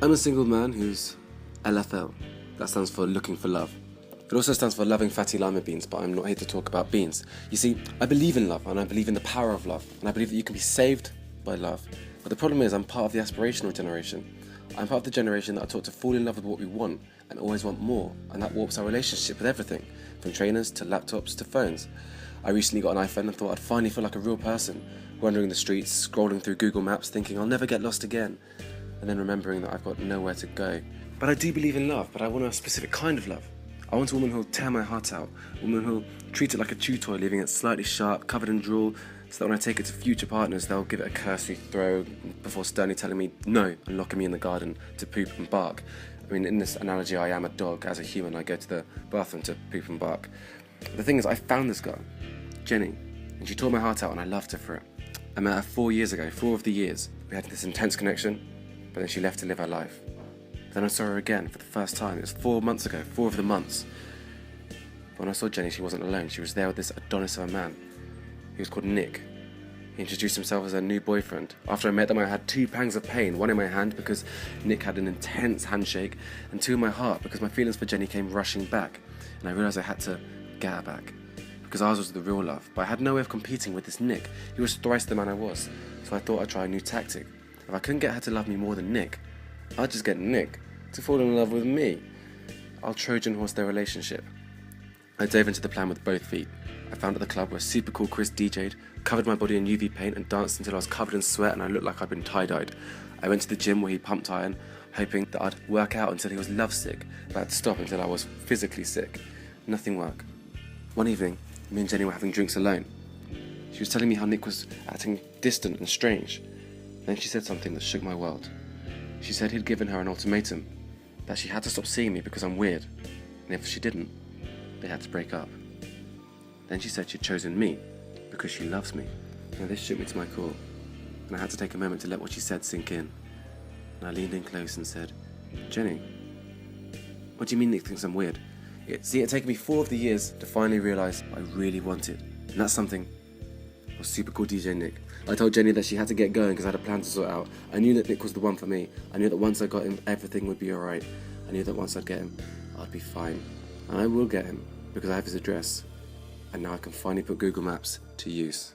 I'm a single man who's LFL. That stands for looking for love. It also stands for loving fatty lima beans, but I'm not here to talk about beans. You see, I believe in love, and I believe in the power of love, and I believe that you can be saved by love. But the problem is I'm part of the aspirational generation. I'm part of the generation that are taught to fall in love with what we want and always want more, and that warps our relationship with everything, from trainers to laptops to phones. I recently got an iPhone and thought I'd finally feel like a real person, wandering the streets, scrolling through Google Maps, thinking I'll never get lost again, and then remembering that I've got nowhere to go. But I do believe in love, but I want a specific kind of love. I want a woman who'll tear my heart out, a woman who'll treat it like a chew toy, leaving it slightly sharp, covered in drool, so that when I take it to future partners, they'll give it a cursory throw before sternly telling me no and locking me in the garden to poop and bark. I mean, in this analogy, I am a dog. As a human, I go to the bathroom to poop and bark. The thing is, I found this girl, Jenny, and she tore my heart out, and I loved her for it. I met her 4 years ago, 4 of the years. We had this intense connection, but then she left to live her life. Then I saw her again for the first time. It was 4 months ago, 4 of the months. But when I saw Jenny, she wasn't alone. She was there with this Adonis of a man. He was called Nick. He introduced himself as her new boyfriend. After I met them, I had 2 pangs of pain, one in my hand because Nick had an intense handshake, and 2 in my heart because my feelings for Jenny came rushing back, and I realised I had to get her back, because ours was the real love. But I had no way of competing with this Nick. He was thrice the man I was, so I thought I'd try a new tactic. If I couldn't get her to love me more than Nick, I'd just get Nick to fall in love with me. I'll Trojan horse their relationship. I dove into the plan with both feet. I found at the club where super cool Chris DJ'd, covered my body in UV paint and danced until I was covered in sweat and I looked like I'd been tie-dyed. I went to the gym where he pumped iron, hoping that I'd work out until he was lovesick, but I'd stop until I was physically sick. Nothing worked. One evening, me and Jenny were having drinks alone. She was telling me how Nick was acting distant and strange. Then she said something that shook my world. She said he'd given her an ultimatum, that she had to stop seeing me because I'm weird, and if she didn't, they had to break up. Then she said she'd chosen me because she loves me. Now this shook me to my core, and I had to take a moment to let what she said sink in. And I leaned in close and said, Jenny, what do you mean Nick thinks I'm weird? It taken me 4 of the years to finally realise I really wanted, and that's something was super cool DJ Nick. I told Jenny that she had to get going because I had a plan to sort out. I knew that Nick was the one for me. I knew that once I got him, everything would be alright. I knew that once I'd get him, I'd be fine. And I will get him because I have his address. And now I can finally put Google Maps to use.